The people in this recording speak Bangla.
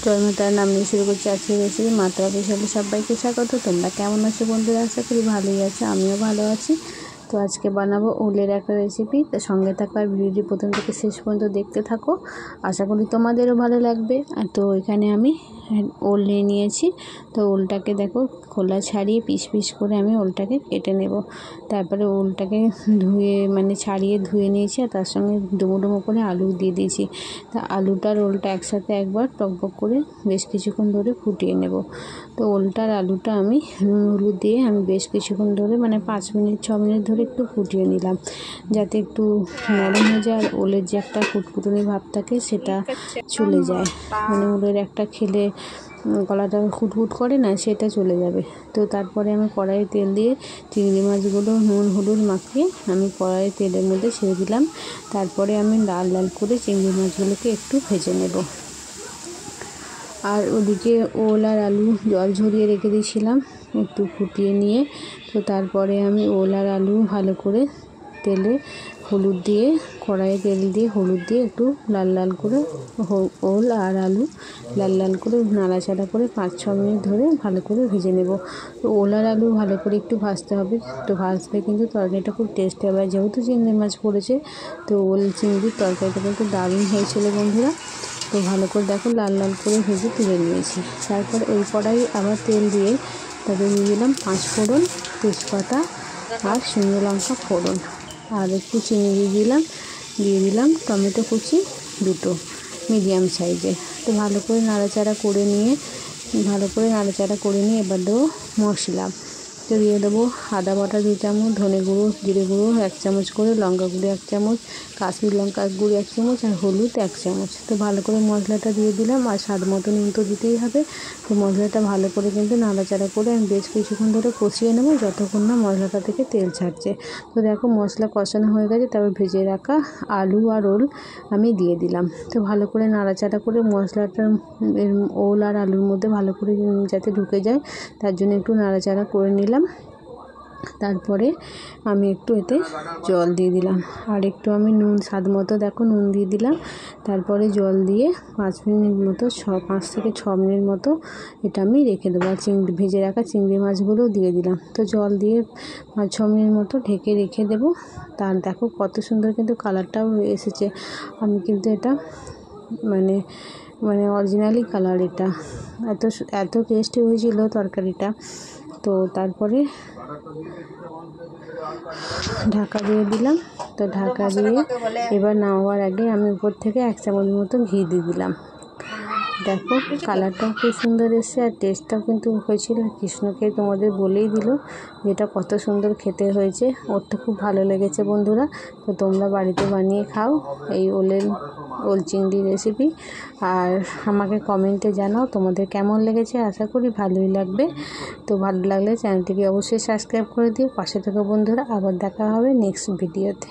তো আমি তার নাম নিয়ে শুরু করছি আজকের রেসিপি। মাত্র বিশালে সবাইকে স্বাগত। তোমরা কেমন আছো বন্ধুরা? আশা করি ভালোই আছো, আমিও ভালো আছি। তো আজকে বানাবো ওলের একটা রেসিপি। তো সঙ্গে থাকো আর ভিডিওটি প্রথম থেকে শেষ পর্যন্ত দেখতে থাকো, আশা করি তোমাদেরও ভালো লাগবে। তো এখানে আমি ওল নিয়ে নিয়েছি। তো ওলটাকে দেখো খোলা ছাড়িয়ে পিস পিস করে আমি ওলটাকে কেটে নেব। তারপরে ওলটাকে ছাড়িয়ে ধুয়ে নিয়েছি, আর তার সঙ্গে ডুমো ডুমো করে আলু দিয়ে দিয়েছি। তা আলুটার ওলটা একসাথে একবার টকবক করে বেশ কিছুক্ষণ ধরে ফুটিয়ে নেব। তো ওলটার আলুটা আমি নুন হলুদ দিয়ে আমি বেশ কিছুক্ষণ ধরে 5 মিনিট 6 মিনিট ধরে একটু ফুটিয়ে নিলাম, যাতে একটু নরম হয়ে যায় আর ওলের যে একটা ফুটফুটনি ভাব থাকে সেটা চলে যায়। ওলের একটা খেলে গলাটা ফুটফুট করে না, সেটা চলে যাবে। তো তারপরে আমি কড়াইয়ে তেল দিয়ে চিংড়ি মাছগুলো নুন হলুদ মাখিয়ে আমি কড়াইয়ে তেলের মধ্যে ছেড়ে দিলাম। তারপরে আমি লাল লাল করে চিংড়ি মাছগুলোকে একটু ভেজে নেব। আর ওদিকে ওল আর আলু জল ঝরিয়ে রেখে দিয়েছিলাম একটু ফুটিয়ে নিয়ে। তো তারপরে আমি ওল আর আলু ভালো করে তেলে হলুদ দিয়ে, কড়াইয়ে তেল দিয়ে হলুদ দিয়ে একটু লাল লাল করে ওল আর আলু লাল লাল করে নাড়াচাড়া করে 5-6 মিনিট ধরে ভালো করে ভেজে নেব। তো ওল আর আলু ভালো করে একটু ভাজতে হবে। তো ভাজলে কিন্তু তরকারিটা খুব টেস্ট হবে। যেহেতু চিংড়ি মাছ পড়েছে, তো ওল চিংড়ির তরকারিটা কিন্তু দারুণ হয়েছিল বন্ধুরা। তো ভালো করে দেখো লাল লাল করে ভেজে তুলে নিয়েছি। তারপরে ওই কড়াই আবার তেল দিয়ে তাতে দিয়ে দিলাম 5 ফোড়ন, তেজপাতা আর শুকনো লঙ্কা ফোড়ন, আর একটু চিনি দিয়ে দিলাম টমেটো কুচি 2টো মিডিয়াম সাইজের। তো ভালো করে নাড়াচাড়া করে নিয়ে এবার দেবো মশলা। তো দিয়ে দেবো আদা বাটা 2 চামচ, ধনে গুঁড়ো জিরে গুঁড়ো 1 চামচ করে, লঙ্কা গুঁড়ো 1 চামচ, কাশ্মীর লঙ্কা গুঁড়ো 1 চামচ আর হলুদ 1 চামচ। তো ভালো করে মশলাটা দিয়ে দিলাম, আর স্বাদ মতো নুন তো দিতেই হবে। তো মশলাটা ভালো করে কিন্তু নাড়াচাড়া করে আমি বেশ কিছুক্ষণ ধরে কষিয়ে নেব, যতক্ষণ না মশলাটা থেকে তেল ছাড়ছে। তো দেখো মশলা কষানো হয়ে গেছে, তারপর ভেজে রাখা আলু আর ওল আমি দিয়ে দিলাম। তো ভালো করে নাড়াচাড়া করে মশলাটা ওল আর আলুর মধ্যে ভালো করে যাতে ঢুকে যায়, তার জন্য একটু নাড়াচাড়া করে নিলাম। তারপরে আমি একটু এতে জল দিয়ে দিলাম, আর একটু আমি নুন স্বাদ মতো দেখো নুন দিয়ে দিলাম। তারপরে জল দিয়ে 5 মিনিট মতো 5 থেকে 6 মিনিট মতো এটা আমি রেখে দেবো। আর ভেজে রাখা চিংড়ি মাছগুলো দিয়ে দিলাম। তো জল দিয়ে 5-6 মিনিট মতো ঢেকে রেখে দেবো। তার দেখো কত সুন্দর কিন্তু কালারটাও এসেছে। আমি কিন্তু এটা অরিজিনালি কালার, এটা এত টেস্টি হয়েছিল তরকারিটা। তো তারপরে ঢাকা দিয়ে দিলাম। তো ঢাকা দিয়ে এবার নামাবার আগে আমি উপর থেকে 1 চামচ মতো ঘি দিয়ে দিলাম। দেখো কালারটাও খুব সুন্দর এসেছে, আর টেস্টটাও কিন্তু হয়েছিল। কৃষ্ণকে তোমাদের বলেই দিল যেটা কত সুন্দর খেতে হয়েছে, ওর তো খুব ভালো লেগেছে বন্ধুরা। তো তোমরা বাড়িতে বানিয়ে খাও এই ওল চিংড়ি রেসিপি, আর আমাকে কমেন্টে জানাও তোমাদের কেমন লেগেছে। আশা করি ভালোই লাগবে। তো ভালো লাগলে চ্যানেলটিকে অবশ্যই সাবস্ক্রাইব করে দিও, পাশে থেকো বন্ধুরা। আবার দেখা হবে নেক্সট ভিডিওতে।